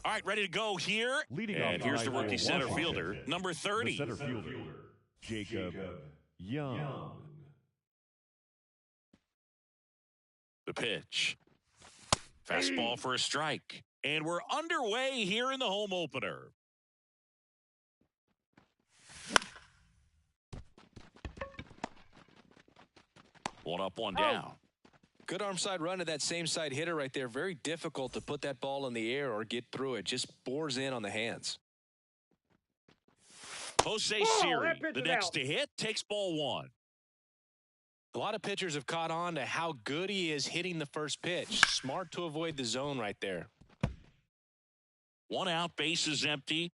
All right, ready to go here. Leading and off here's the tonight rookie for center Washington, fielder, number 30. The center fielder, Jacob Young. The pitch. Fastball for a strike. And we're underway here in the home opener. One up, one down. Good arm side run to that same side hitter right there. Very difficult to put that ball in the air or get through it. Just bores in on the hands. Jose Siri, the next to hit, takes ball one. A lot of pitchers have caught on to how good he is hitting the first pitch. Smart to avoid the zone right there. One out, base is empty.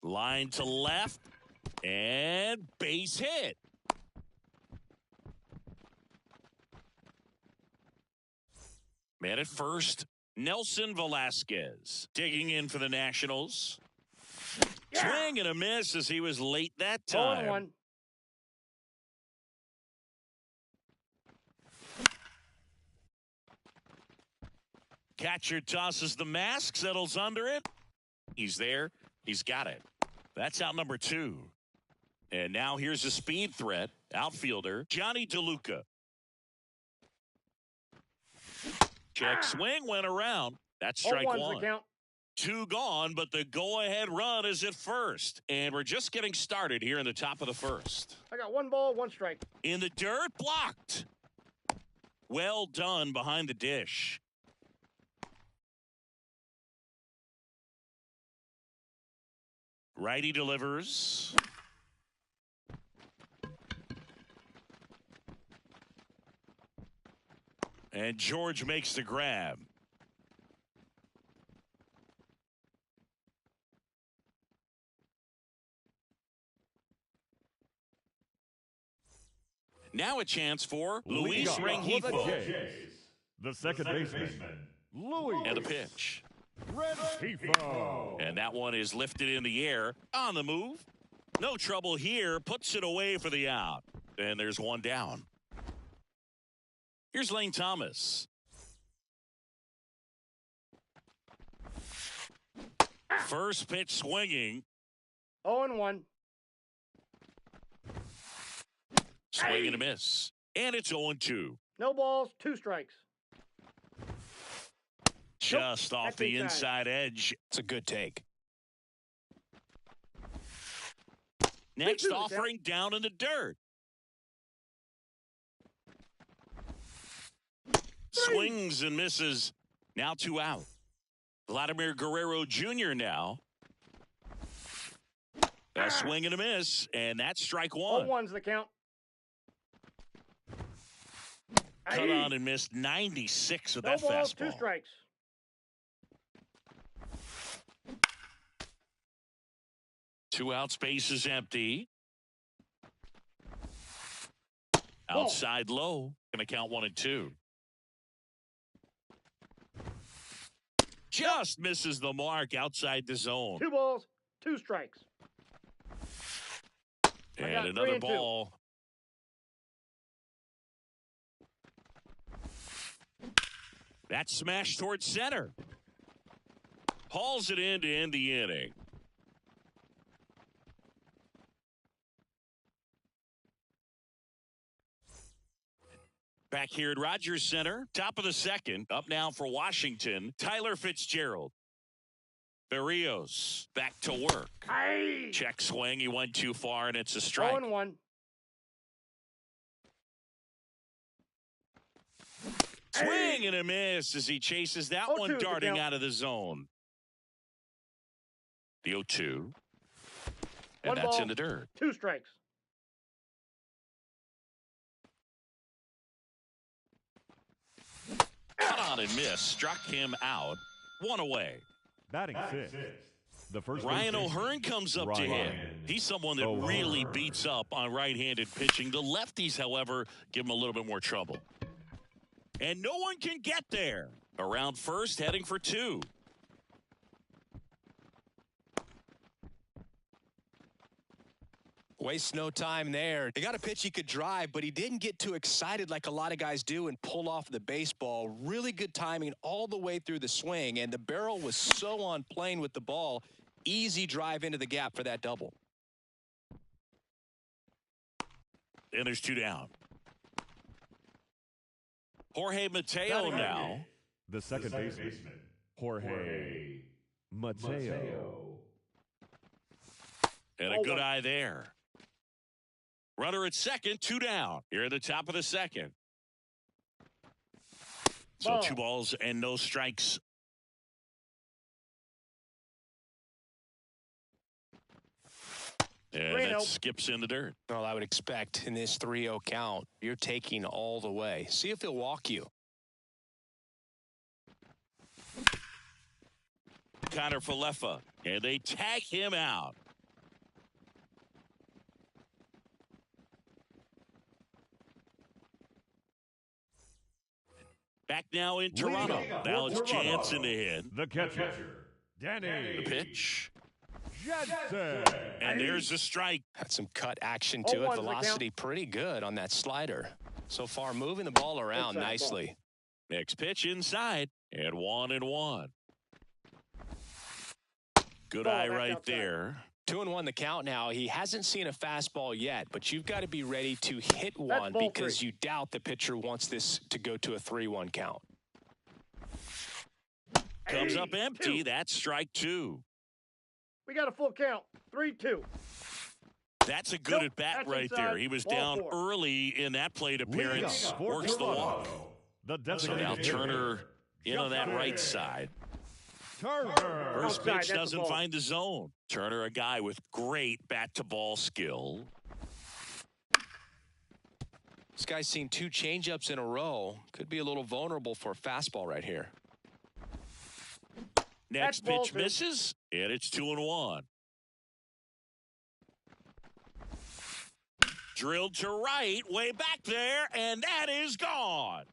Line to left. And base hit. Man at first, Nelson Velasquez digging in for the Nationals. Yeah. Swing and a miss as he was late that time. 0-1. Catcher tosses the mask, settles under it. He's there. He's got it. That's out number 2. And now here's a speed threat. Outfielder, Johnny DeLuca. Check swing, went around. That's strike one. 2 gone, but the go-ahead run is at first. And we're just getting started here in the top of the first. I got 1 ball, 1 strike. In the dirt, blocked. Well done behind the dish. Righty delivers. And George makes the grab. Now a chance for Luis Rengifo. The second baseman, Luis. And the pitch. Rengifo. And that one is lifted in the air. On the move. No trouble here. Puts it away for the out. And there's one down. Here's Lane Thomas. First pitch swinging. 0-1. Swing and a miss. And it's 0-2. No balls, 2 strikes. Just off the inside edge. It's a good take. Next offering down in the dirt. Swings and misses. Now 2 out. Vladimir Guerrero Jr. now. A swing and a miss, and that's strike 1. 0-1's the count. Cut on and missed 96 with no that balls, fastball. 2 strikes. Two out, space is empty. Outside low. Going to count 1 and 2. Just misses the mark outside the zone. 2 balls, 2 strikes. And another ball. That smash towards center. Hauls it in to end the inning. Back here at Rogers Center, top of the second. Up now for Washington, Tyler Fitzgerald. Berrios back to work. Check swing. He went too far, and it's a strike. 0-1. Swing and a miss as he chases that one darting out of the zone. The 0-2. And that's ball, in the dirt. 2 strikes. Cut on and miss. Struck him out. 1 away. Batting 6th. The first Ryan O'Hearn comes up to hit. He's someone that really beats up on right-handed pitching. The lefties, however, give him a little bit more trouble. And no one can get there. Around first, heading for 2. Waste no time there. He got a pitch he could drive, but he didn't get too excited like a lot of guys do and pull off the baseball. Really good timing all the way through the swing, and the barrel was so on plane with the ball. Easy drive into the gap for that double. And there's 2 down. Jorge Mateo now. The second baseman, Jorge Mateo. And a good eye there. Runner at second, 2 down. Here at the top of the second. So Ball. 2 balls and no strikes. And Reno. that skips in the dirt. Well, I would expect in this 3-0 count, you're taking all the way. See if he'll walk you. Connor Falefa. And they tag him out. Back now in Toronto. Now it's Jansen to hit. The catcher, Danny The pitch. Jansen. And there's a strike. Had some cut action to it. 0-1's the Velocity pretty good on that slider. So far, moving the ball around Inside nicely. Next pitch inside. And 1-1. Good Ball eye back right outside. there. 2-1 the count now. He hasn't seen a fastball yet, but you've got to be ready to hit one ball because 3. you doubt the pitcher wants this to go to a 3-1 count. Comes up empty. That's strike 2. We got a full count. 3-2. That's a good Nope, at bat that's right inside. there. He was Ball down 4. early in that plate appearance. Leadoff for Works the Toronto. walk. The So designated now hitter, Turner in on that right side. Turner. First Outside, pitch that's a doesn't ball. find the zone. Turner, a guy with great bat-to-ball skill. This guy's seen 2 changeups in a row. Could be a little vulnerable for a fastball right here. Next ball pitch 2. misses, and it's 2-1. Drilled to right, way back there, and that is gone.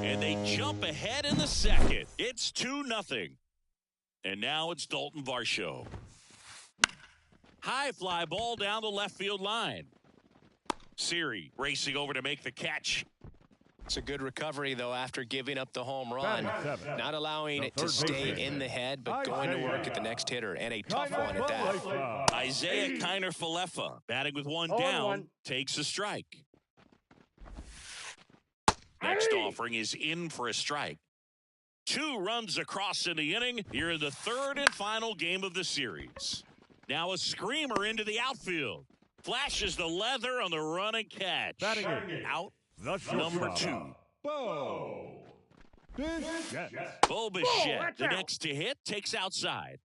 And they jump ahead in the second. It's 2-0. And now it's Dalton Varsho. High fly ball down the left field line. Siri racing over to make the catch. It's a good recovery, though, after giving up the home run. Batting 7. Not allowing The it to third stay baseman, in the head, but going to work at the next hitter. And a tough one at that. Isaiah Kiner Falefa batting with 1 0-1. down takes a strike. Next offering is in for a strike. 2 runs across in the inning. Here in the 3rd and final game of the series. Now a screamer into the outfield. Flashes the leather on the run and catch. Batting eighth. Out The number shortstop, 2. Bo Bichette. Bo Bichette, watch the out. next to hit, takes outside.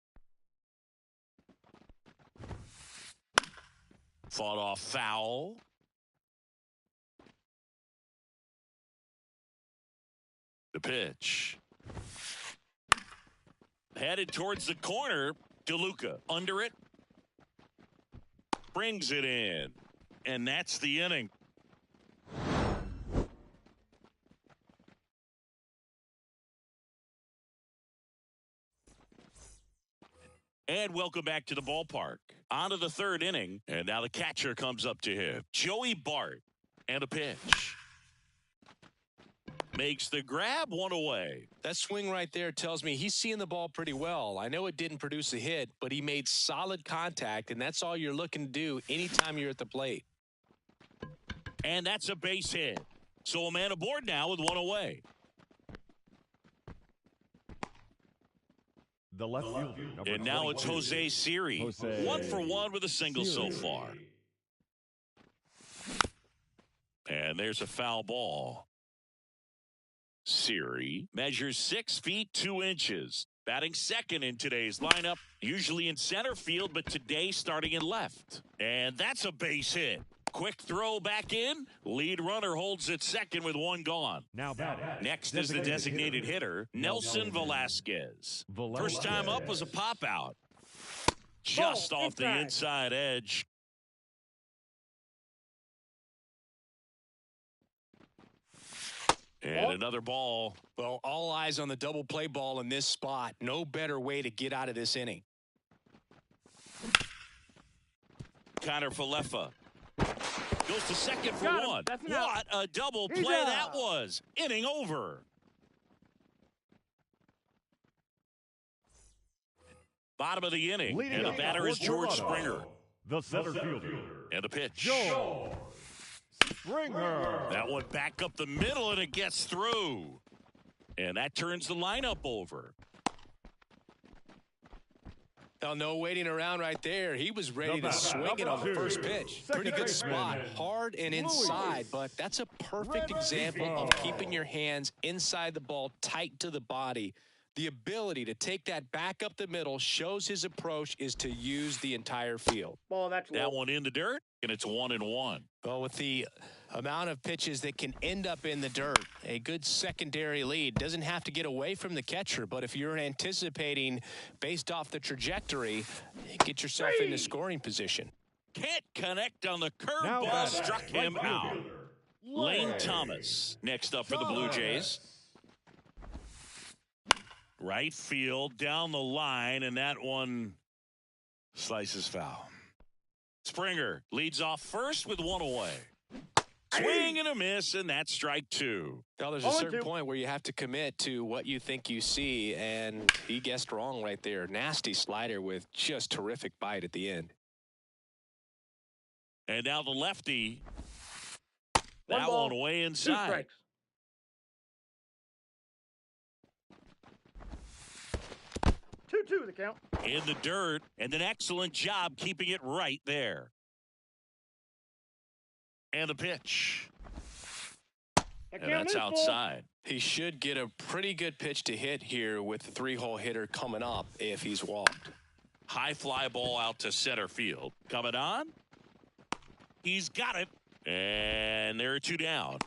Fought off foul. The pitch. Headed towards the corner. DeLuca under it. Brings it in. And that's the inning. And welcome back to the ballpark. On to the 3rd inning. And now the catcher comes up to him. Joey Bart. And a pitch. Makes the grab, 1 away. That swing right there tells me he's seeing the ball pretty well. I know it didn't produce a hit, but he made solid contact, and that's all you're looking to do anytime you're at the plate. And that's a base hit. So a man aboard now with 1 away. The left fielder. number And now it's 22. Jose Siri. Jose 1 for 1 with a single so Siri. far. And there's a foul ball. Siri measures 6 feet 2 inches. Batting second in today's lineup. Usually in center field, but today starting in left. And that's a base hit. Quick throw back in. Lead runner holds it second with 1 gone. Now batting. Next is the designated hitter, Nelson Velasquez. First time up was a pop out. Just off the inside edge. And another ball. Well, all eyes on the double play ball in this spot. No better way to get out of this inning. Connor Falefa goes to second for Got him. one. That's an out. What a double He's play out. that was. Inning over. Bottom of the inning. Leading And the off batter is for George Toronto, Springer. the center fielder, And the pitch. George Springer. That one back up the middle, and it gets through. And that turns the lineup over. Now, no waiting around right there. He was ready to Number swing it on the two, first pitch. second Pretty good baseman, spot. Hard and inside, but that's a perfect example of keeping your hands inside the ball, tight to the body. The ability to take that back up the middle shows his approach is to use the entire field. Ball, that's That low. one in the dirt, and it's 1-1. Well, with the amount of pitches that can end up in the dirt, a good secondary lead doesn't have to get away from the catcher, but if you're anticipating based off the trajectory, get yourself into scoring position. Can't connect on the Now curveball, batting, struck him right out. fielder, Lane Thomas next up for the Blue Jays. Right field, down the line, and that one slices foul. Springer leads off first with one away. Swing and a miss, and that's strike two. Well, there's a 0-2. certain point where you have to commit to what you think you see, and he guessed wrong right there. Nasty slider with just terrific bite at the end. And now the lefty. One That ball, one way 2 inside. strikes. 2-2 the count. In the dirt, and an excellent job keeping it right there. And the pitch. That And count that's is full. outside. He should get a pretty good pitch to hit here with the 3-hole hitter coming up if he's walked. High fly ball out to center field. Coming on. He's got it. And there are 2 down.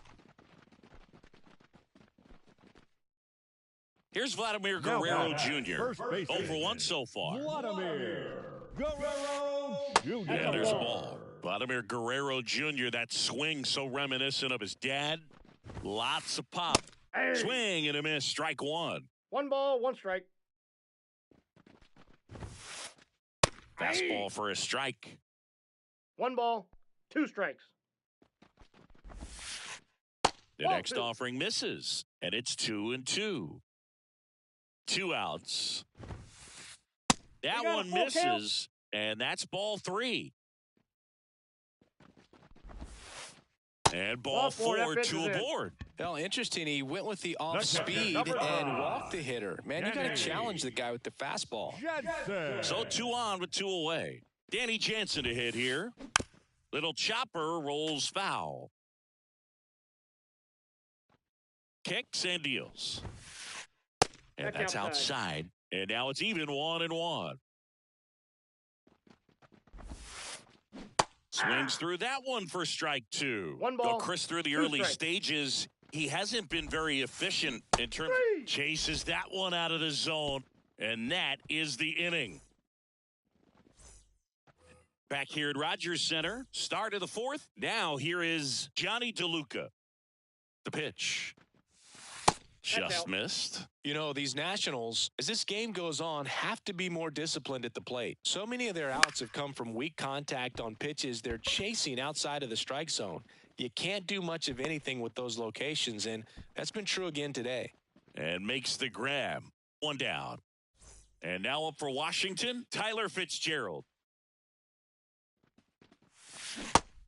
Here's Vladimir Now Guerrero batting, Jr. first baseman, 0 for 1 so far. Vladimir Guerrero Jr. And there's a ball. Vladimir Guerrero Jr., that swing so reminiscent of his dad. Lots of pop. Hey. Swing and a miss. Strike one. 1 ball, 1 strike. Fastball for a strike. 1 ball, 2 strikes. The Ball next 2. offering misses. And it's 2-2. 2 outs. That We got a one full misses. And that's ball 3. And ball Ball 4, that 4 pitch to is in. aboard. Well, interesting. He went with the off That's speed number and 5. walked the hitter. Man, you got to Danny challenge the guy with the fastball. Jensen. So 2 on with 2 away. Danny Jansen to hit here. Little chopper rolls foul. Kicks and deals. And That's that's outside. And now it's even 1-1. Swings through that one for strike 2. 1 ball, Chris, through the 2 early strikes. stages, he hasn't been very efficient in terms Three. chases that one out of the zone. And that is the inning. Back here at Rogers Center, start of the 4th. Now here is Johnny DeLuca. The pitch. Just out. missed. You know, these Nationals, as this game goes on, have to be more disciplined at the plate. So many of their outs have come from weak contact on pitches they're chasing outside of the strike zone. You can't do much of anything with those locations, and that's been true again today. And makes the grab. 1 down. And now up for Washington, Tyler Fitzgerald.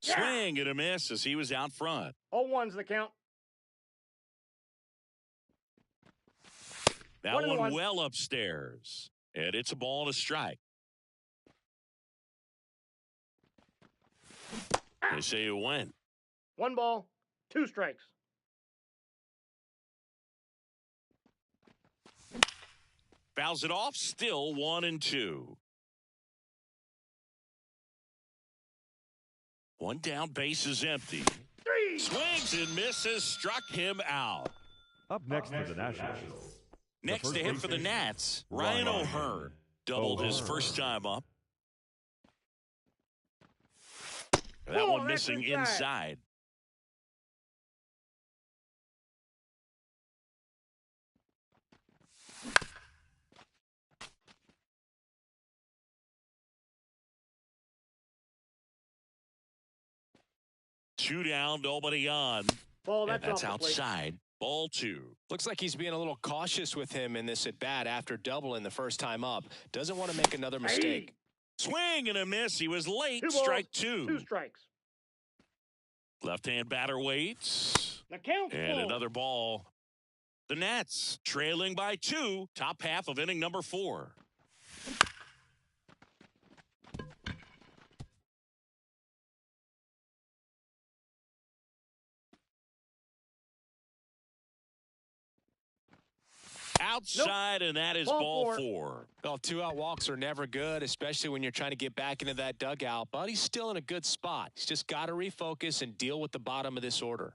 Swing and a miss as he was out front. 0-1's the count. That 1-1. one well upstairs. And it's a ball and a strike. They say it went. 1 ball, 2 strikes. Fouls it off, still 1-2. 1 down, base is empty. 3. Swings and misses, struck him out. Up next for the Nationals. Next first to him for the baseman, Nats, Ryan Ryan O'Hearn. Doubled his O'Hearn. first time up. That Ball, one that's missing inside. inside. 2 down, nobody on. Ball, And that's that's off the plate. outside. Ball 2. Looks like he's being a little cautious with him in this at-bat after doubling the first time up. Doesn't want to make another mistake. Swing and a miss. He was late. 2 balls, Strike 2. 2 strikes. Left-hand batter waits. The count's And full. another ball. The Nats trailing by 2. Top half of inning number 4. Outside, and that is ball 4. Well, 2-out walks are never good, especially when you're trying to get back into that dugout. But he's still in a good spot. He's just got to refocus and deal with the bottom of this order.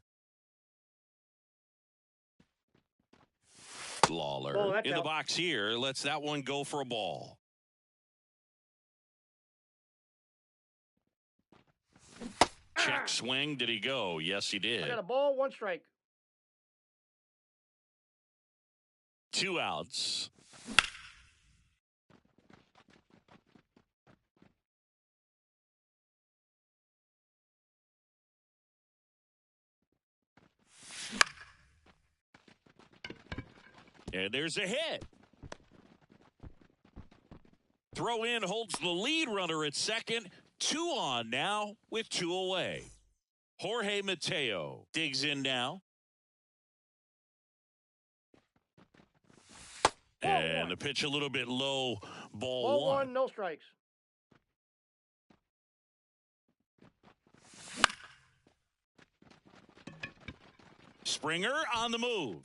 Lawler Oh, that's in the out. box here. Lets that one go for a ball. Check swing. Did he go? Yes, he I did. got a ball, 1 strike. 2 outs. And there's a hit. Throw in holds the lead runner at second. 2 on now with 2 away. Jorge Mateo digs in now. And the pitch a little bit low. Ball 1. No strikes. Springer on the move.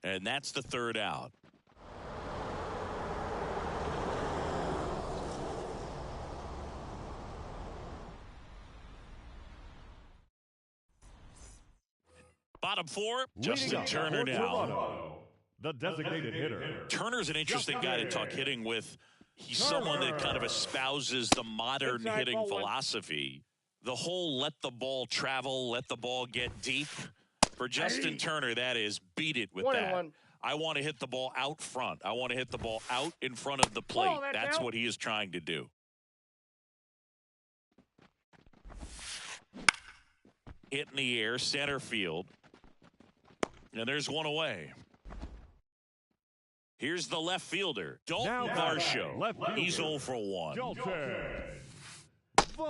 And that's the 3rd out. Bottom 4, Justin Turner now. The designated hitter. Turner's an interesting guy to talk hitting with. He's someone that kind of espouses the modern Inside, hitting ball 1. philosophy. The whole let the ball travel, let the ball get deep. For Justin Turner, that is beat it with 1 and that. 1. I want to hit the ball out front. I want to hit the ball out in front of the plate. Oh, that's out. what he is trying to do. Hit in the air, center field. And there's 1 away. Here's the left fielder, Dalton Now Varsho. left fielder. He's 0 for 1. Dalton.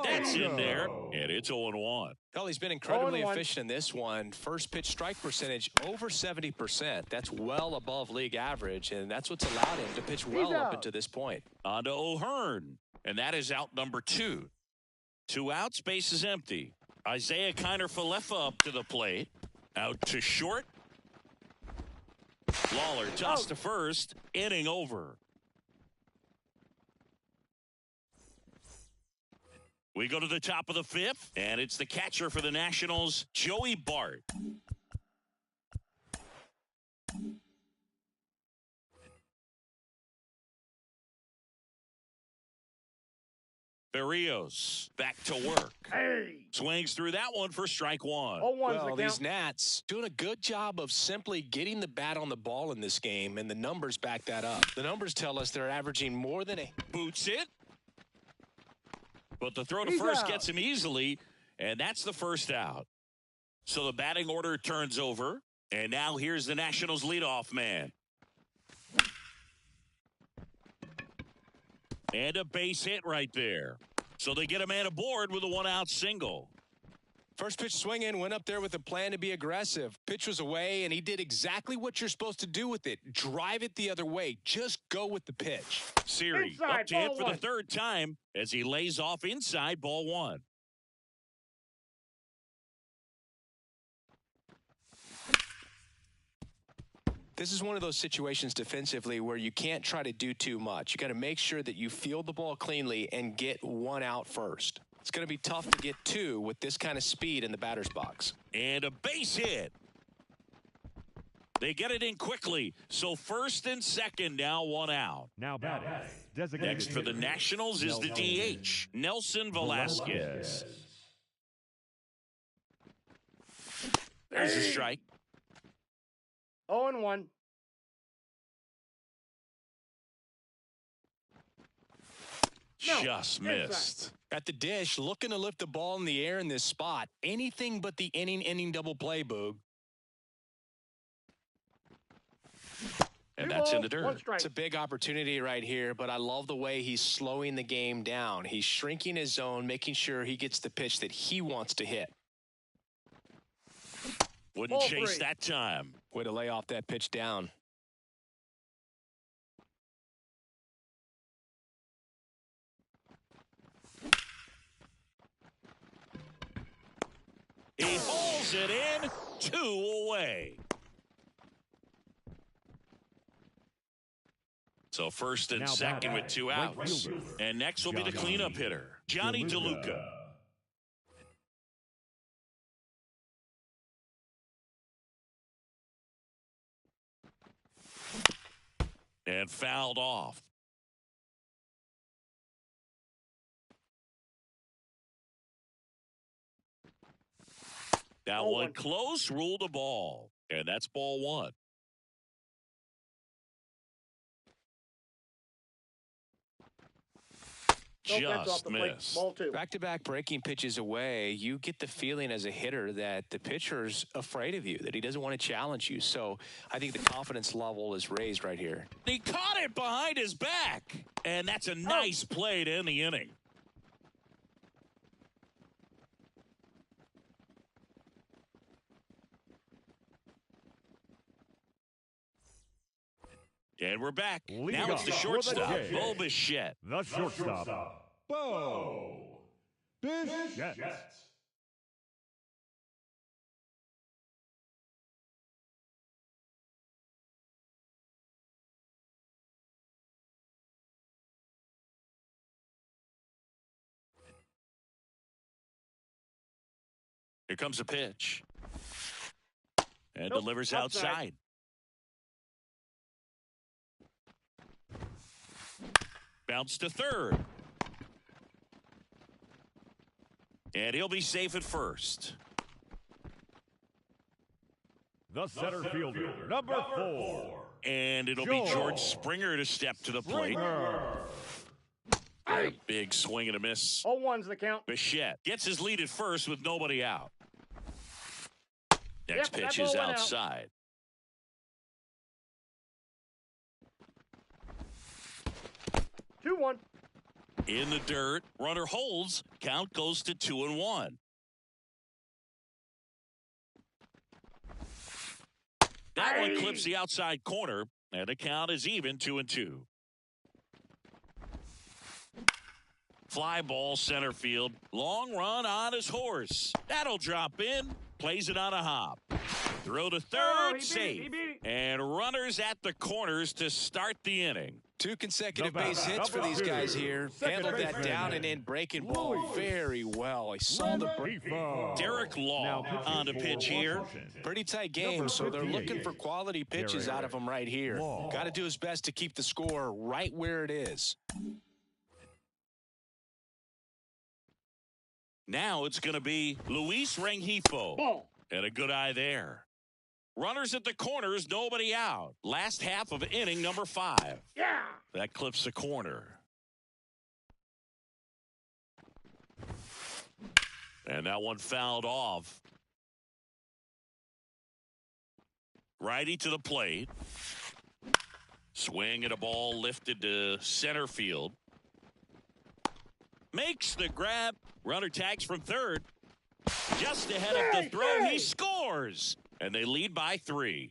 That's in there, and it's 0-1. Well, he's been incredibly 0-1. efficient in this one. First pitch strike percentage over 70%. That's well above league average, and that's what's allowed him to pitch well up out. into this point. On to O'Hearn, and that is out number 2. 2 outs, base is empty. Isaiah Kiner-Falefa up to the plate. Out to short. Lawler tossed to first. Inning over. We go to the top of the 5th, and it's the catcher for the Nationals, Joey Bart. Berrios back to work. Hey. Swings through that one for strike 1. 0-1's Well, the these count. Nats doing a good job of simply getting the bat on the ball in this game, and the numbers back that up. The numbers tell us they're averaging more than a Boots it. But the throw to He's first out. gets him easily, and that's the 1st out. So the batting order turns over, and now here's the Nationals leadoff man. And a base hit right there. So they get a man aboard with a 1-out single. First pitch swing in, went up there with a plan to be aggressive. Pitch was away, and he did exactly what you're supposed to do with it. Drive it the other way. Just go with the pitch. Siri Inside, up to hit ball for 1. the 3rd time as he lays off inside, ball 1. This is one of those situations defensively where you can't try to do too much. You got to make sure that you field the ball cleanly and get 1 out first. It's going to be tough to get 2 with this kind of speed in the batter's box. And a base hit. They get it in quickly. So 1st and 2nd now 1 out. Now batting. Designated Next for the hitter. Nationals is the DH, Nelson Velasquez. There's a strike. 0-1. No, Just inside. missed. At the dish, looking to lift the ball in the air in this spot. Anything but the inning double play, Boog. And that's in the dirt. One strike. It's a big opportunity right here, but I love the way he's slowing the game down. He's shrinking his zone, making sure he gets the pitch that he wants to hit. Wouldn't Ball chase three. that time. Way to lay off that pitch down. He hauls it in, 2 away. So first and Now second with batting, 2 right outs. fielder, And next will be the Johnny cleanup hitter, Johnny DeLuca. And fouled off. That Ball one one. close, ruled a ball. And that's ball 1. No offense off Just the plate. missed. Ball 2. Back-to-back breaking pitches away, you get the feeling as a hitter that the pitcher's afraid of you, that he doesn't want to challenge you. So I think the confidence level is raised right here. He caught it behind his back. And that's a nice play to end the inning. And we're back. Lead Now it's off the for the shortstop, Jays. Bo Bichette. The shortstop, Bo Bichette. Here comes a pitch. And Nope, delivers outside. outside. Bounce to third. And he'll be safe at first. The center fielder, number 4. And it'll be George Springer to step to the plate. Big swing and a miss. 0-1's the count. Bichette gets his lead at first with nobody out. Next Yep, that pitch ball is went out. outside. Two one. In the dirt, runner holds. Count goes to 2-1. That one clips the outside corner, and the count is even 2-2. Fly ball center field. Long run on his horse. That'll drop in. Plays it on a hop. Throw to third, he safe. beat it. And runners at the corners to start the inning. 2 consecutive The base batter, hits for number these 2, guys here. second Handled that baseman, down and in breaking ball Louis very well. He saw the break. Derek Law on the pitch here. Pretty tight game, so they're looking for quality pitches out of him right here. Law. Got to do his best to keep the score right where it is. Now it's going to be Luis Rengifo. Ball. And a good eye there. Runners at the corners, nobody out. Last half of inning number 5. Yeah. That clips the corner. And that one fouled off. Righty to the plate. Swing at a ball lifted to center field. Makes the grab. Runner tags from third. Just ahead of the throw, he scores. And they lead by 3.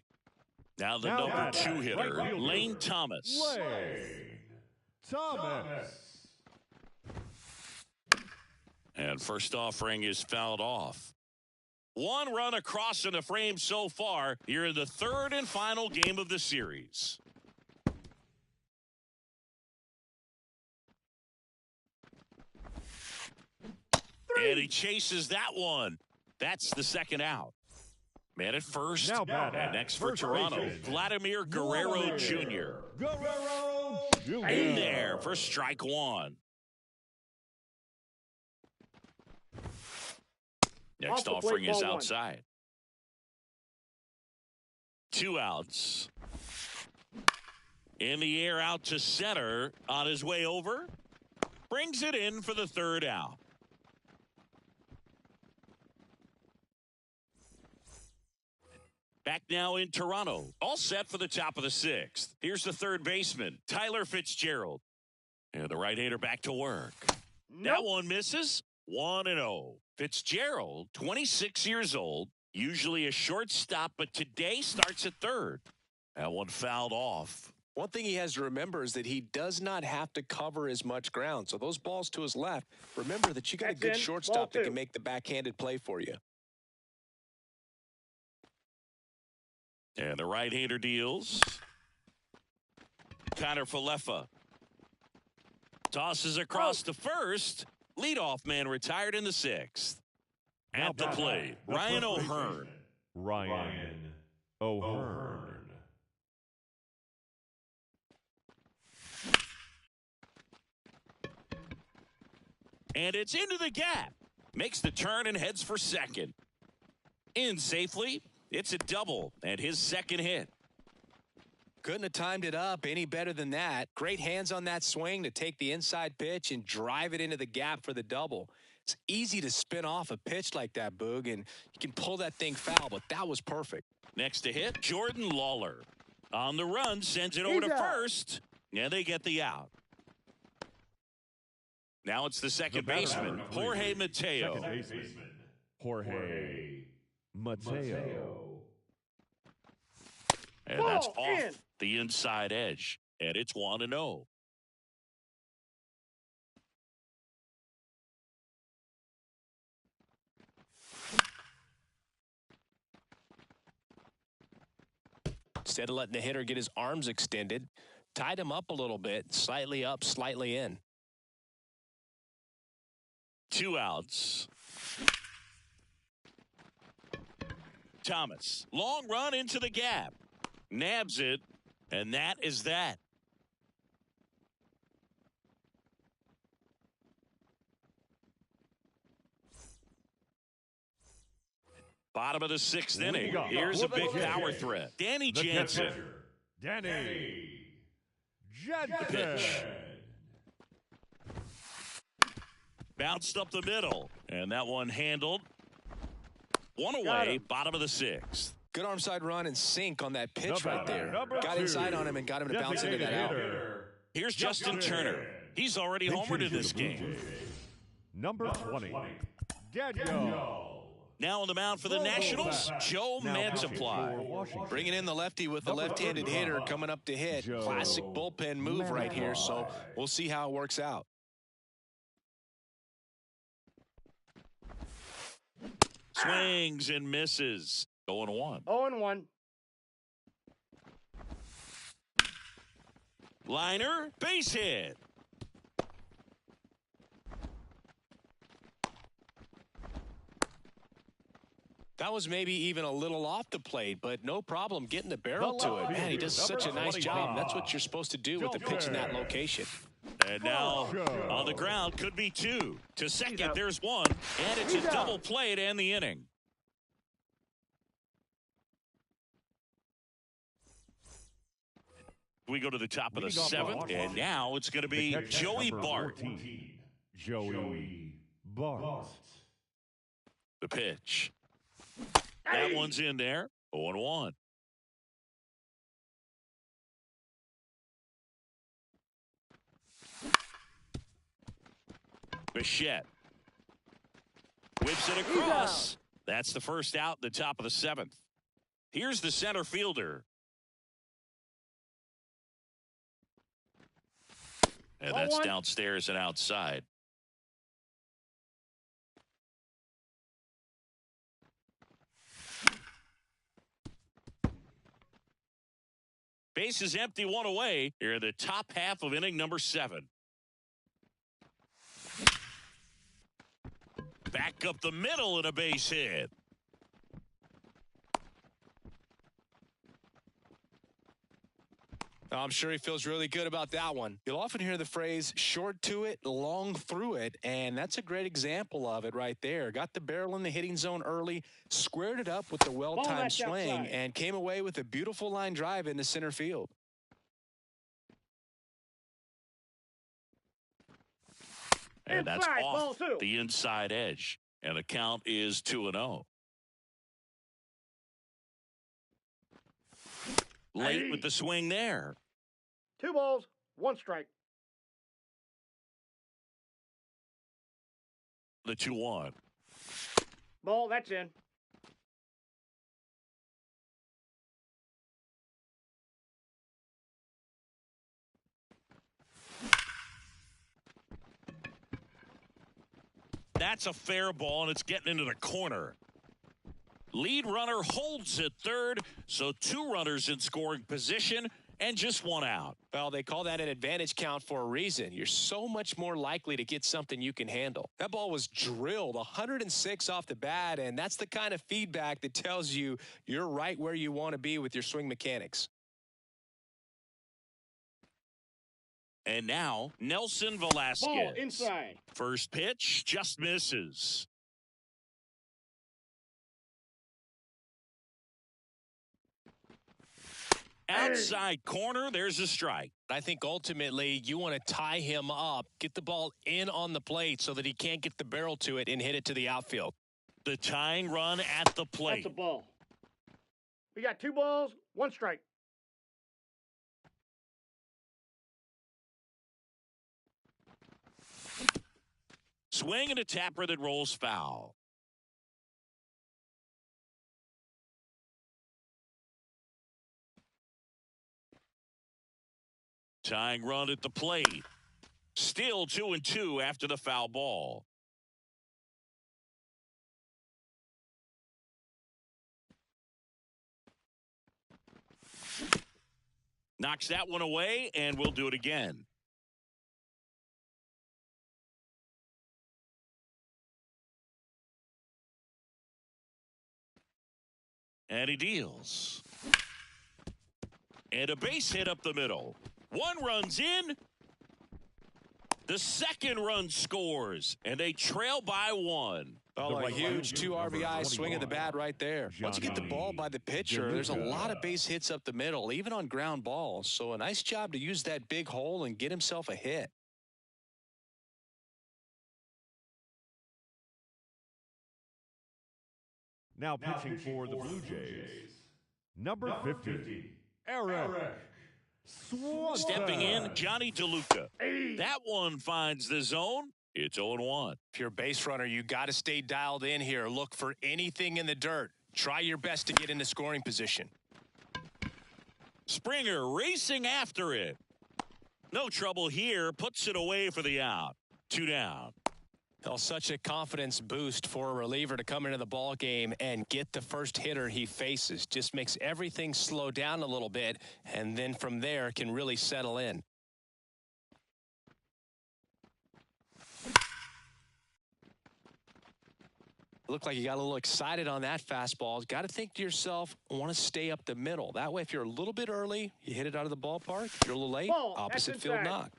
Now the Now number batting, 2 hitter, right fielder, Lane Thomas. Lane Thomas. And first offering is fouled off. 1 run across in the frame so far. Here in the 3rd and final game of the series. And he chases that one. That's the second out. Man at first. Now batting, And next for first Toronto, baseman, Vladimir Guerrero Jr. Guerrero Jr. In there for strike 1. Next Off the plate, offering is ball 1. outside. 2 outs. In the air out to center. On his way over. brings it in for the third out. Back now in Toronto. All set for the top of the sixth. Here's the third baseman, Tyler Fitzgerald. And the right-hander back to work. That one misses. 1-0. Fitzgerald, 26 years old, usually a shortstop, but today starts at third. That one fouled off. One thing he has to remember is that he does not have to cover as much ground. So those balls to his left, remember that you got a good shortstop that can make the backhanded play for you. And the right-hander deals. Connor Falefa tosses across to first. Leadoff man retired in the sixth. At the plate, Ryan O'Hearn. Ryan O'Hearn. And it's into the gap. Makes the turn and heads for second. In safely. It's a double and his second hit. Couldn't have timed it up any better than that. Great hands on that swing to take the inside pitch and drive it into the gap for the double. It's easy to spin off a pitch like that, Boog, and you can pull that thing foul, but that was perfect. Next to hit, Jordan Lawler. On the run, sends it over to first. And they get the out. Now it's the second baseman, Jorge Mateo. Second baseman, Jorge Mateo. And that's off the inside edge. And it's 1-0. Instead of letting the hitter get his arms extended, tied him up a little bit, slightly up, slightly in. 2 outs. Thomas, long run into the gap. Nabs it, and that is that. Bottom of the sixth inning. Here's a big power threat. Danny Jansen. Danny Jansen. The pitch. Bounced up the middle, and that one handled. One away, bottom of the sixth. Good arm side run and sink on that pitch right there. Got inside on him and got him to bounce into that out. Here's Justin Turner. He's already homered in this game. Number 20, Daniel. Now on the mound for the Nationals, Joe Mantiply. Bringing in the lefty with the left-handed hitter coming up to hit. Classic bullpen move right here, so we'll see how it works out. Swings and misses. 0-1. 0-1. Liner, base hit. That was maybe even a little off the plate, but no problem getting the barrel to it. Man, he does such a nice job. That's what you're supposed to do with the pitch in that location. And now on the ground could be 2. To second, there's 1. And it's a double play to end the inning. We go to the top of the 7th, and now it's going to be Joey Bart. Joey Bart. The pitch. That one's in there. 0-1. Bichette whips it across. That's the first out in the top of the 7th. Here's the center fielder. And that's downstairs and outside. Base is empty, 1 away. Here in the top half of inning number 7. Back up the middle and a base hit. I'm sure he feels really good about that one. You'll often hear the phrase short to it, long through it, and that's a great example of it right there. Got the barrel in the hitting zone early, squared it up with the well-timed swing, and came away with a beautiful line drive into center field. And that's Inside, ball off two. the inside edge. And the count is 2-0. Late with the swing there. 2 balls, 1 strike. The 2-1. Ball, that's in. That's a fair ball, and it's getting into the corner. Lead runner holds at third, so 2 runners in scoring position and just 1 out. Well, they call that an advantage count for a reason. You're so much more likely to get something you can handle. That ball was drilled 106 off the bat, and that's the kind of feedback that tells you you're right where you want to be with your swing mechanics. And now, Nelson Velasquez. Ball, inside. First pitch, just misses. Outside corner, there's a strike. I think ultimately you want to tie him up, get the ball in on the plate so that he can't get the barrel to it and hit it to the outfield. The tying run at the plate. That's a ball. We got 2 balls, 1 strike. Swing and a tapper that rolls foul. Tying run at the plate. Still 2-2 after the foul ball. Knocks that one away, and we'll do it again. And he deals. And a base hit up the middle. 1 runs in. The second run scores, and they trail by 1. Oh, a huge 2 RBI swing of the bat right there. Once you get the ball by the pitcher, there's a lot of base hits up the middle, even on ground balls. So a nice job to use that big hole and get himself a hit. Now pitching for the Blue Jays, number 50, Eric Swanson. Stepping in, Johnny DeLuca. That one finds the zone. It's 0-1. If you're a base runner, you got to stay dialed in here. Look for anything in the dirt. Try your best to get into scoring position. Springer racing after it. No trouble here. Puts it away for the out. 2 down. Well, such a confidence boost for a reliever to come into the ball game and get the first hitter he faces. Just makes everything slow down a little bit, and then from there can really settle in. Looked like you got a little excited on that fastball. Got to think to yourself, I want to stay up the middle. That way, if you're a little bit early, you hit it out of the ballpark. If you're a little late, Ball, opposite that's field inside. knock.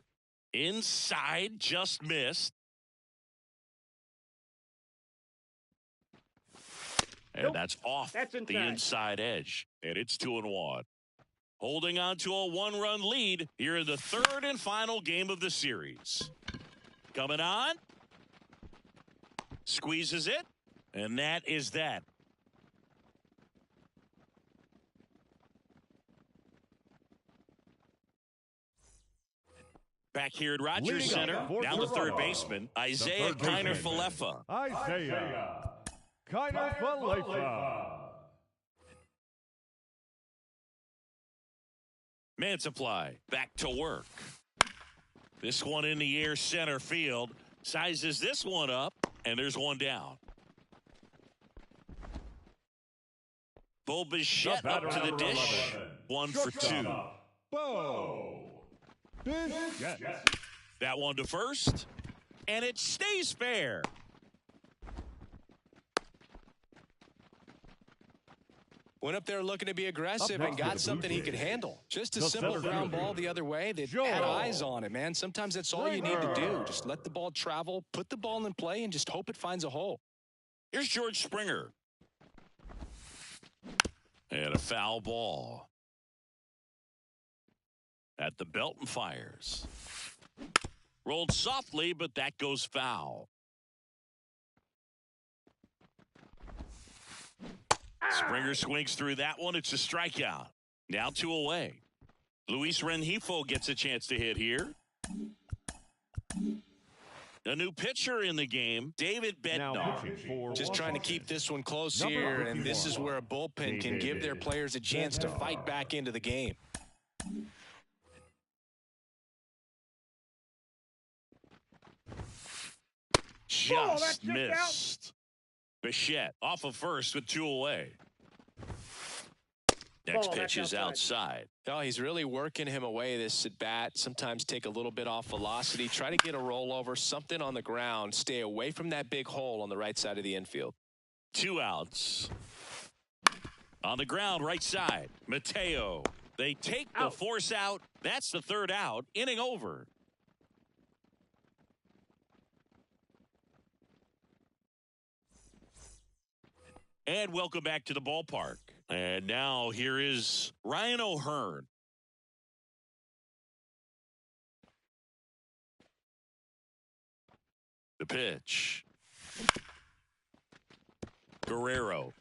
Inside, just missed. And Nope. that's off That's the inside. inside edge. And it's 2-1. Holding on to a 1-run lead here in the third and final game of the series. Coming on. Squeezes it. And that is that. Back here at Rogers Leading Center, up for down the third Toronto, baseman, Isaiah third baseman, Kiner-Falefa. Isaiah Kiner-Falefa. Mansupply back to work. This one in the air center field. Sizes this one up, and there's 1 down. Bo Bichette up to the dish. 1 for 2. Bo Bichette. That one to first, and it stays fair. Went up there looking to be aggressive Up and next got to the something Blue he could Jays, handle. Just a the simple center ground fielder, ball the other way that Joel. had eyes on it, man. Sometimes that's all you need to do. Just let the ball travel, put the ball in play, and just hope it finds a hole. Here's George Springer. And a foul ball. At the belt and fires. Rolled softly, but that goes foul. Springer swings through that one. It's a strikeout. Now 2 away. Luis Rengifo gets a chance to hit here. A new pitcher in the game, David Bednar. Just trying to keep this one close here, and this is where a bullpen can give their players a chance to fight back into the game. Just missed. Bichette off of first with 2 away. Next pitch is outside. Oh, he's really working him away this at bat. Sometimes take a little bit off velocity. Try to get a rollover, something on the ground. Stay away from that big hole on the right side of the infield. 2 outs. On the ground, right side. Mateo. They take the force out. That's the 3rd out. Inning over. And welcome back to the ballpark. And now here is Ryan O'Hearn. The pitch. Guerrero.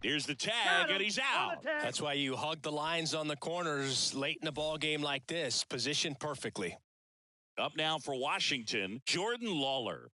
Here's the tag, and he's out. That's why you hug the lines on the corners late in a ball game like this. Positioned perfectly. Up now for Washington, Jordan Lawler.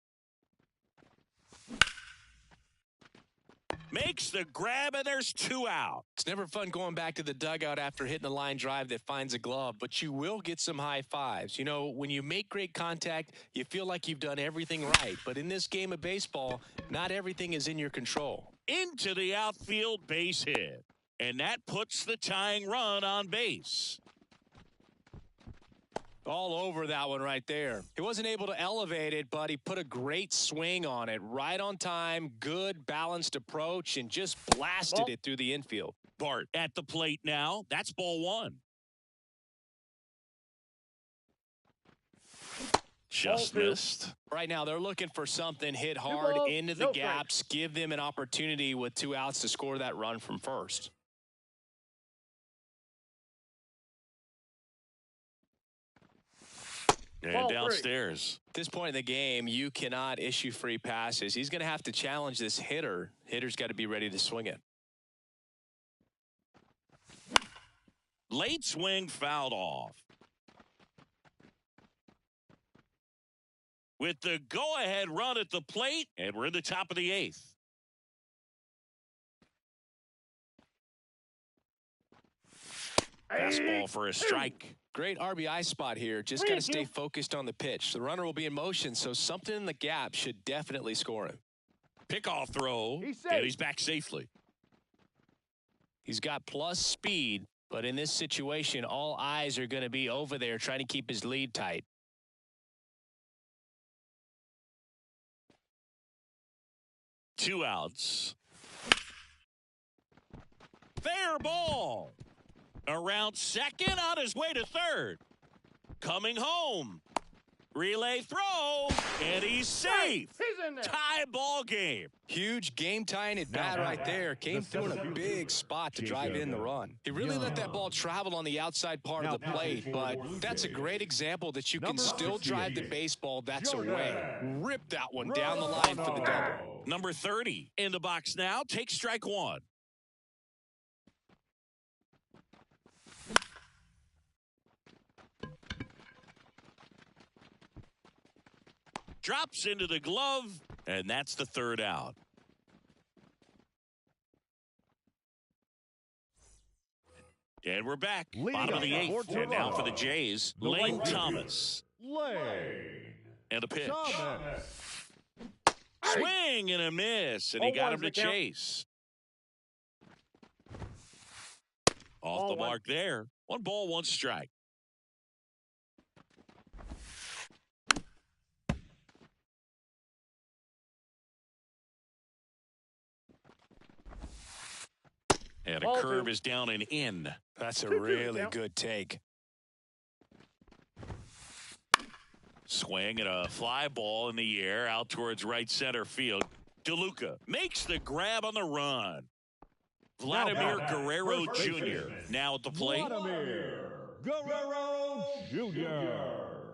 Makes the grab, and there's 2 out. It's never fun going back to the dugout after hitting a line drive that finds a glove, but you will get some high fives. You know, when you make great contact, you feel like you've done everything right. But in this game of baseball, not everything is in your control. Into the outfield, base hit. And that puts the tying run on base. All over that one right there. He wasn't able to elevate it, but he put a great swing on it. Right on time, good balanced approach, and just blasted it through the infield. Bart at the plate now. That's ball 1. Just missed. Right now, they're looking for something hit hard into the gaps, give them an opportunity with 2 outs to score that run from first. And downstairs. At this point in the game, you cannot issue free passes. He's going to have to challenge this hitter. Hitter's got to be ready to swing it. Late swing fouled off. With the go-ahead run at the plate, and we're in the top of the 8th. Fastball for a strike. Great RBI spot here. Just got to stay focused on the pitch. The runner will be in motion, so something in the gap should definitely score him. Pickoff throw, and he's back safely. He's got plus speed, but in this situation, all eyes are going to be over there trying to keep his lead tight. Two outs. Fair ball. Around second, on his way to third. Coming home. Relay throw, and he's safe. He's in there. Tie ball game. Huge game tying at bat right there. Came through in a big spot to drive in the run. He really let that ball travel on the outside part of the plate, but that's a great example that you can still drive the baseball that's away. Rip that one down the line for the double. Number 30 in the box now. Take strike one. Drops into the glove, and that's the third out. And we're back. Bottom of the 8th. And now for the Jays, Lane Thomas. And a pitch. Swing and a miss, and he got him to chase. Off the mark there. 1 ball, 1 strike. And a curve is down and in. That's a really good take. Swing and a fly ball in the air out towards right center field. DeLuca makes the grab on the run. Vladimir Guerrero Jr. now at the plate. Vladimir Guerrero Jr.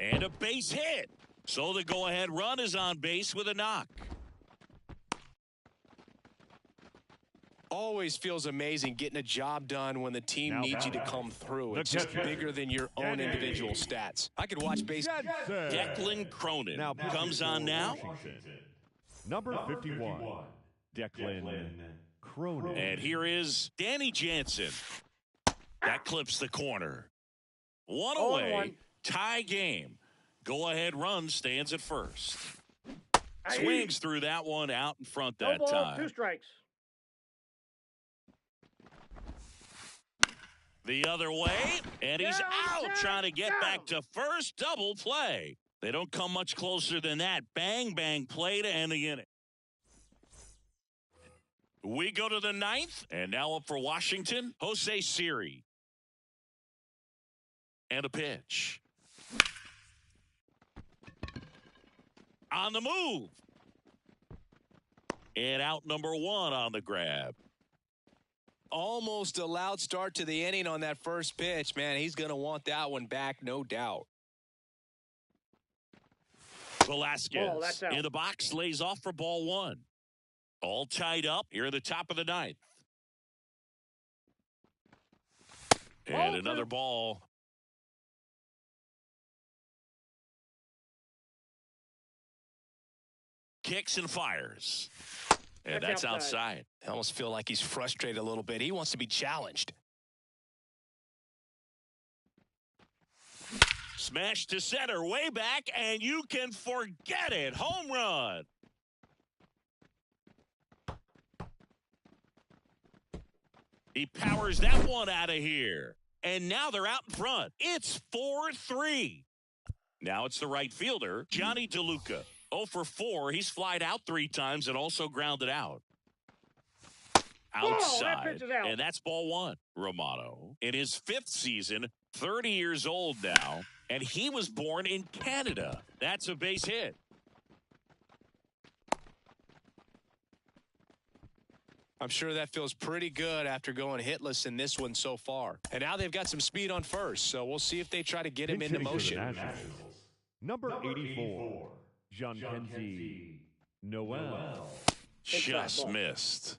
And a base hit. So the go-ahead run is on base with a knock. Always feels amazing getting a job done when the team Now needs you to batting. come through. The It's just catcher. bigger than your own individual stats. I could watch baseball. Declan Cronin Now comes on now. Washington. Number 51, Declan Cronin. And here is Danny Jansen. That clips the corner. One Oh, away. one. Tie game. Go-ahead run stands at first. Aye. Swings through that one out in front No that ball, time. 2 strikes. The other way, and he's Yeah, out yeah, trying to get yeah. back to first. Double play. They don't come much closer than that. Bang, bang play to end the inning. We go to the 9th, and now up for Washington, Jose Siri. And a pitch. On the move. And out number 1 on the grab. Almost a loud start to the inning on that first pitch. Man, he's going to want that one back, no doubt. Velasquez Ball, that's out. in the box, lays off for ball 1. All tied up here at the top of the 9th. And Ball another 2. ball. Kicks and fires. And that's outside. I almost feel like he's frustrated a little bit. He wants to be challenged. Smash to center, way back, and you can forget it. Home run. He powers that one out of here. And now they're out in front. It's 4-3. Now it's the right fielder, Johnny DeLuca. 0 for 4. He's flied out 3 times and also grounded out. Outside. That pitch is out. And that's ball 1. Romano, in his 5th season, 30 years old now, and he was born in Canada. That's a base hit. I'm sure that feels pretty good after going hitless in this one so far. And now they've got some speed on first, so we'll see if they try to get him Pinch into hitting for the motion. Nationals. Number 84, Jean-Kenzie Noel. Just ball. missed.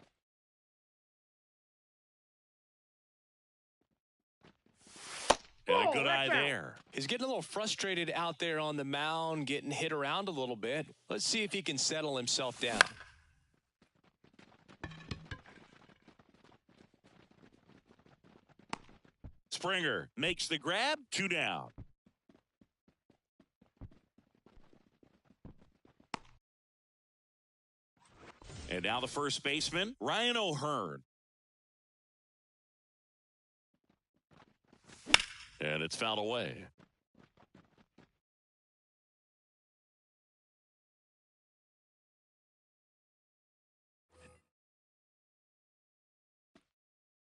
And a Oh, good eye that's out. there. He's getting a little frustrated out there on the mound, getting hit around a little bit. Let's see if he can settle himself down. Springer makes the grab, 2 down. And now the first baseman, Ryan O'Hearn. And it's fouled away.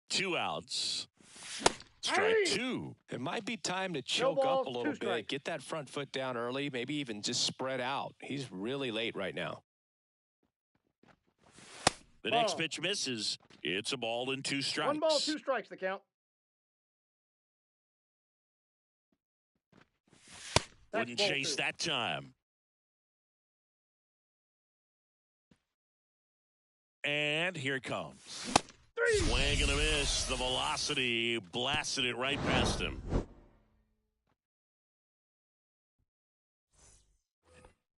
Two outs. Strike Hey! 2. It might be time to choke balls, up a little 2 bit. strikes. Get that front foot down early, maybe even just spread out. He's really late right now. The next Ball. pitch misses. It's a ball and 2 strikes. 1 ball, 2 strikes, the count. That's Wouldn't ball chase 2. that time. And here it comes. 3. Swing and a miss. The velocity blasted it right past him.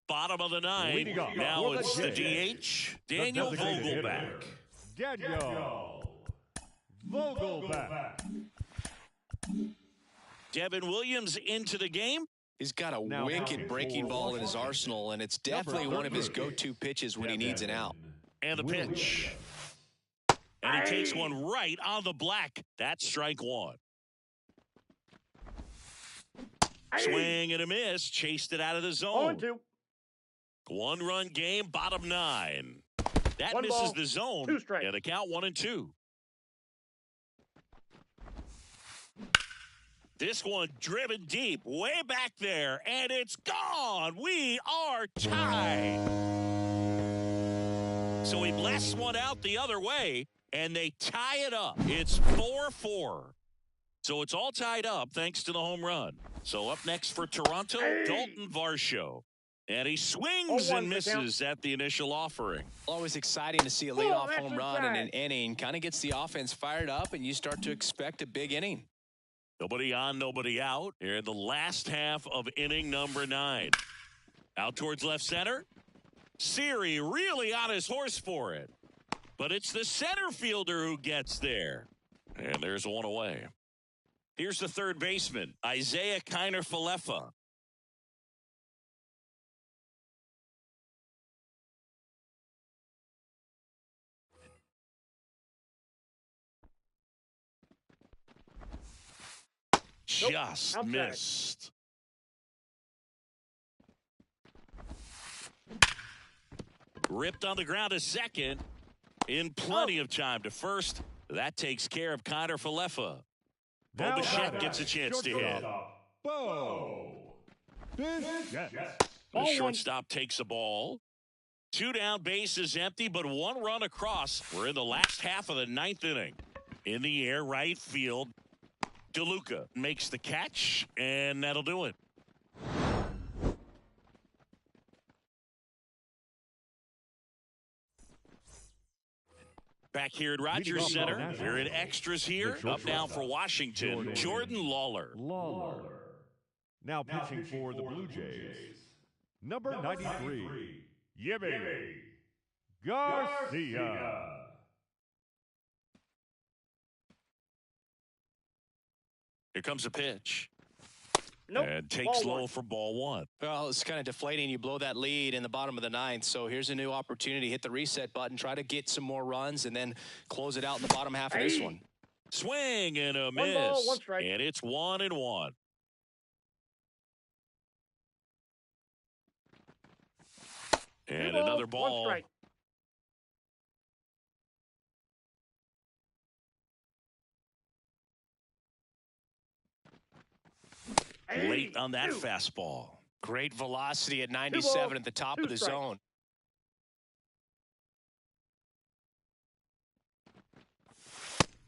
Bottom of the 9. Leading off. Now Well, it's the that's it. DH. Daniel designated hitter, Vogelback. Daniel Vogelback. Devin Williams into the game. He's got a Now wicked batting breaking for ball in his Washington. arsenal, and it's definitely one of his go-to pitches when he needs an out. And the pitch. And he takes one right on the black. That's strike 1. Swing and a miss. Chased it out of the 0 zone. and 2. 1-run game, bottom 9. That 1 misses ball, the zone. 2 strikes. And the count 1 and 2. This one driven deep, way back there, and it's gone. We are tied. So he blasts one out the other way, and they tie it up. It's 4-4. So it's all tied up thanks to the home run. So up next for Toronto, Dalton Varsho. And he swings and misses at the initial offering. Always exciting to see a leadoff home run in an inning. Kind of gets the offense fired up, and you start to expect a big inning. Nobody on, nobody out. Here in the last half of inning number 9. Out towards left center. Siri really on his horse for it. But it's the center fielder who gets there. And there's one away. Here's the third baseman, Isaiah Kiner-Falefa. Just missed. Ripped on the ground to second. In plenty of time to first. That takes care of Kiner-Falefa. Bo Bichette gets a chance to hit. Bo Bichette. The shortstop takes the ball. 2 down, base is empty, but 1 run across. We're in the last half of the 9th inning. In the air, right field. DeLuca makes the catch, and that'll do it. Back here at Rogers Center, we're in extras here. Up now for Washington, Jordan Lawler. Now pitching for the Blue Jays, number 93, Yimi Garcia. Here comes a pitch. Nope. And takes low for ball 1. Well, it's kind of deflating. You blow that lead in the bottom of the 9th. So here's a new opportunity. Hit the reset button. Try to get some more runs and then close it out in the bottom half of this one. Swing and a miss. 1 ball, 1 strike. And it's 1-1. And 2 balls, another 1 ball. strike. Late on that fastball. Great velocity at 97 at the top of the zone.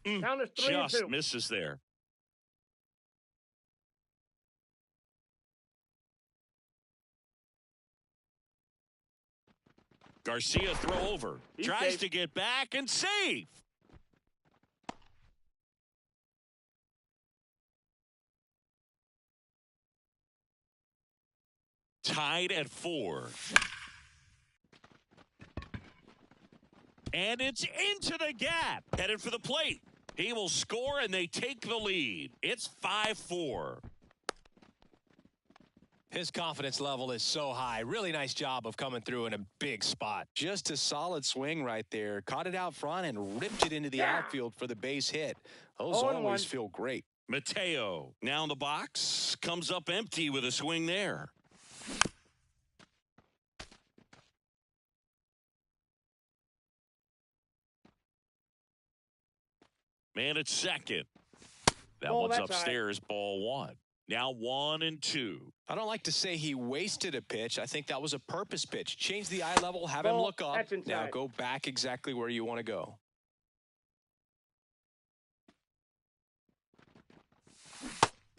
Count is 3-2. Just misses there. Garcia throw over. Tries to get back and save. Tied at 4. And it's into the gap. Headed for the plate. He will score and they take the lead. It's 5-4. His confidence level is so high. Really nice job of coming through in a big spot. Just a solid swing right there. Caught it out front and ripped it into the outfield for the base hit. Those always feel great. Mateo now in the box. Comes up empty with a swing there. Man at second. That one's upstairs, ball 1. Now 1-2. I don't like to say he wasted a pitch. I think that was a purpose pitch. Change the eye level, have him look up. Now go back exactly where you want to go.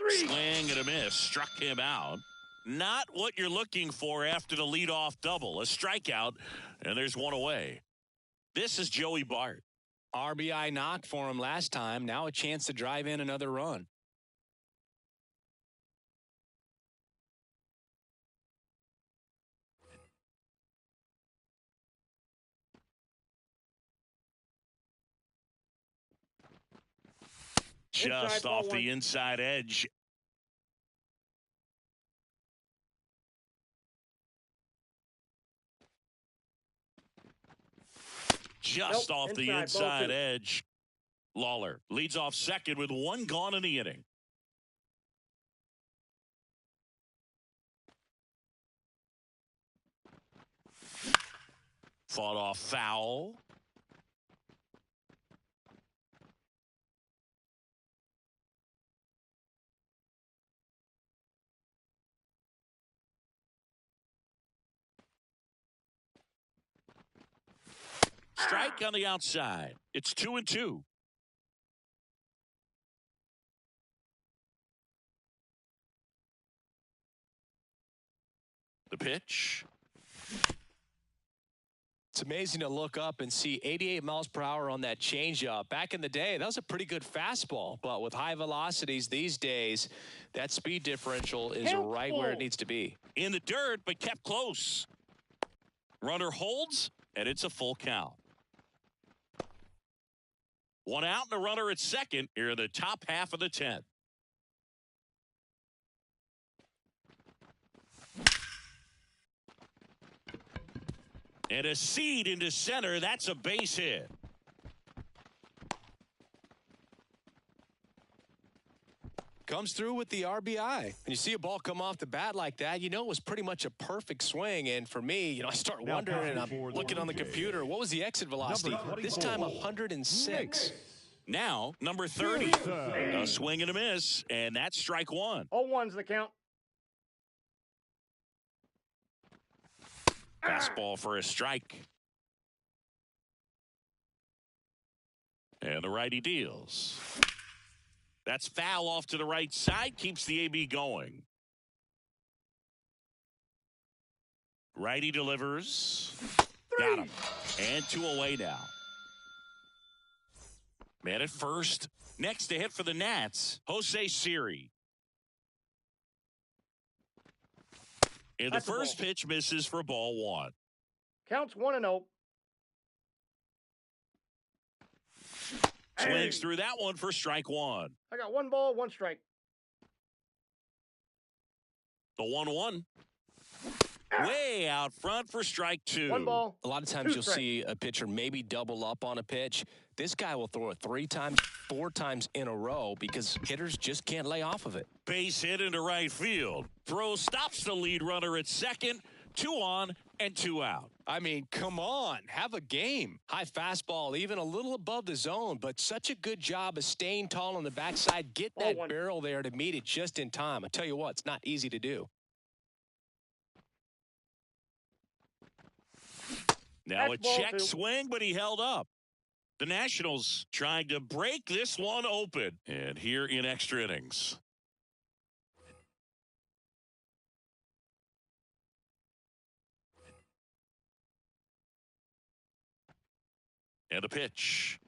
Swing and a miss. Struck him out. Not what you're looking for after the leadoff double. A strikeout, and there's one away. This is Joey Bart. RBI knock for him last time. Now a chance to drive in another run. Just off the inside edge. Just off the inside edge. Lawler leads off second with 1 gone in the inning. Fought off foul. Strike on the outside. It's 2-2. The pitch. It's amazing to look up and see 88 miles per hour on that changeup. Back in the day, that was a pretty good fastball. But with high velocities these days, that speed differential is right where it needs to be. In the dirt, but kept close. Runner holds, and it's a full count. One out and a runner at second here in the top half of the 10th. And a seed into center. That's a base hit. Comes through with the RBI. When you see a ball come off the bat like that, you know it was pretty much a perfect swing. And for me, I start wondering, and I'm looking on the computer, what was the exit velocity? This time 106. Now, number 30. A swing and a miss, and that's strike one. 0-1's the count. Fastball for a strike. And the righty deals. That's foul off to the right side. Keeps the AB going. Righty delivers. Got him. And 2 away now. Man at first. Next to hit for the Nats, Jose Siri. And the first pitch misses for ball one. Counts 1-0. Swings through that one for strike one. I got 1 ball, 1 strike. The 1-1. Way out front for strike two. 1 ball. A lot of times you'll see a pitcher maybe double up on a pitch. This guy will throw it 3 times, 4 times in a row because hitters just can't lay off of it. Base hit into right field. Throw stops the lead runner at second. 2 on and 2 out. I mean, come on, have a game. High fastball, even a little above the zone, but such a good job of staying tall on the backside. Get that barrel there to meet it just in time. I tell you what, it's not easy to do. Now a check swing, but he held up. The Nationals trying to break this one open. And here in extra innings. And a pitch.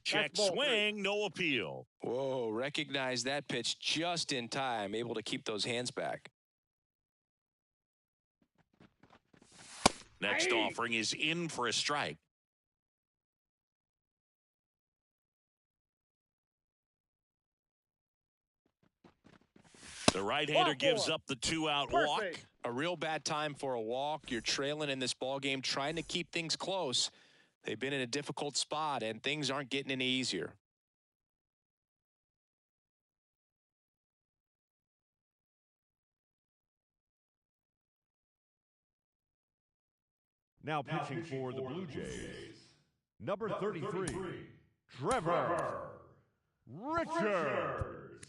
Check swing, no appeal. Whoa, recognize that pitch just in time. Able to keep those hands back. Next offering is in for a strike. The right-hander gives up the 2-out walk. A real bad time for a walk. You're trailing in this ball game, trying to keep things close. They've been in a difficult spot, and things aren't getting any easier. Now pitching for the Blue Jays, number 33, Trevor Richards.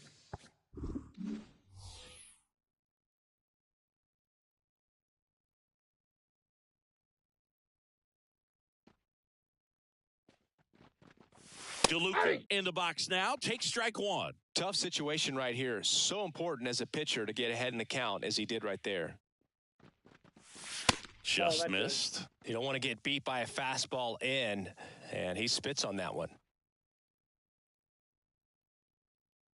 DeLuca in the box now. Takes strike one. Tough situation right here. So important as a pitcher to get ahead in the count as he did right there. Just missed. You don't want to get beat by a fastball in, and he spits on that one.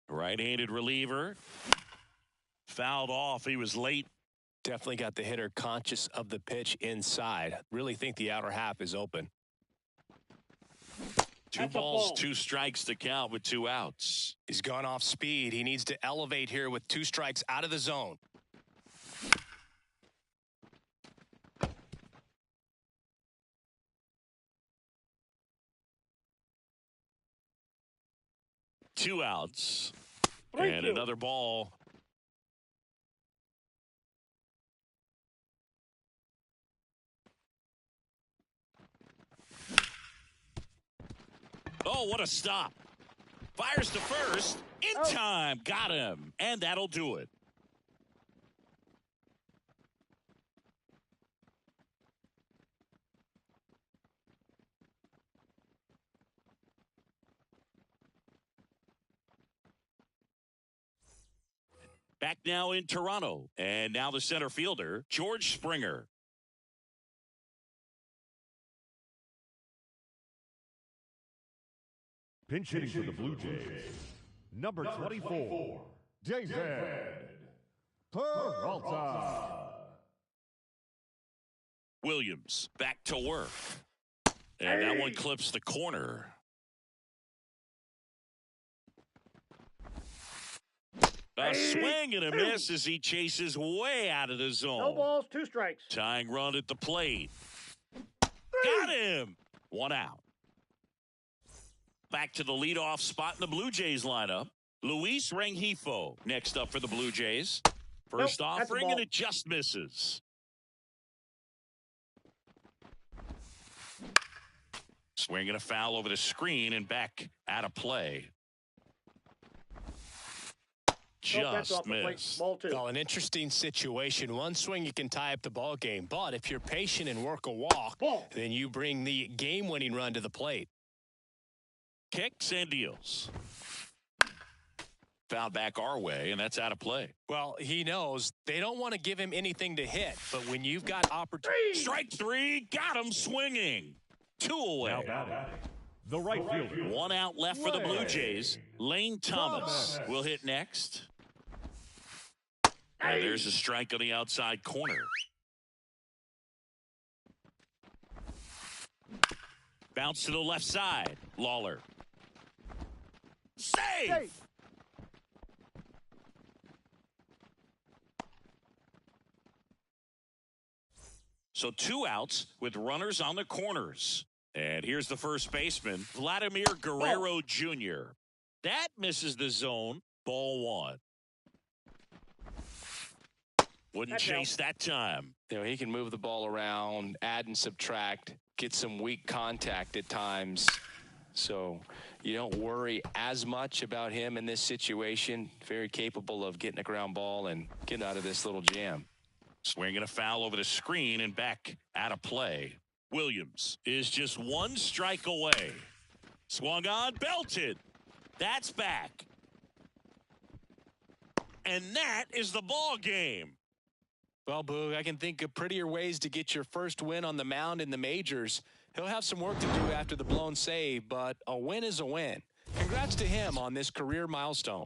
Right-handed reliever. Fouled off. He was late. Definitely got the hitter conscious of the pitch inside. Really think the outer half is open. 2 balls, 2 strikes to count with 2 outs. He's gone off speed. He needs to elevate here with 2 strikes out of the zone. Two outs. And another ball. Oh, what a stop. Fires to first. In time. Got him. And that'll do it. Back now in Toronto. And now the center fielder, George Springer. Pinch hitting for the Blue Jays. Number 24, David Peralta. Williams back to work. And that one clips the corner. A swing and a miss as he chases way out of the zone. No balls, 2 strikes. Tying run at the plate. Got him. 1 out. Back to the leadoff spot in the Blue Jays lineup. Luis Rengifo next up for the Blue Jays. First offering, and it just misses. Swing and a foul over the screen and back out of play. Just missed. Ball 2. Well, an interesting situation. One swing, you can tie up the ball game. But if you're patient and work a walk, then you bring the game-winning run to the plate. Kicks and deals. Foul back our way, and that's out of play. Well, he knows they don't want to give him anything to hit. But when you've got opportunity. Strike 3, got him swinging. 2 away. Now batting, the right fielder. 1 out left for the Blue Jays. Lane Thomas will hit next. And there's a strike on the outside corner. Bounce to the left side. Lawler. Save! So 2 outs with runners on the corners. And here's the first baseman, Vladimir Guerrero Jr. That misses the zone. Ball 1. Wouldn't chase that time. You know, he can move the ball around, add and subtract, get some weak contact at times. So you don't worry as much about him in this situation. Very capable of getting a ground ball and getting out of this little jam. Swinging a foul over the screen and back out of play. Williams is just 1 strike away. Swung on, belted. That's back. And that is the ball game. Well, Boog, I can think of prettier ways to get your first win on the mound in the majors. He'll have some work to do after the blown save, but a win is a win. Congrats to him on this career milestone.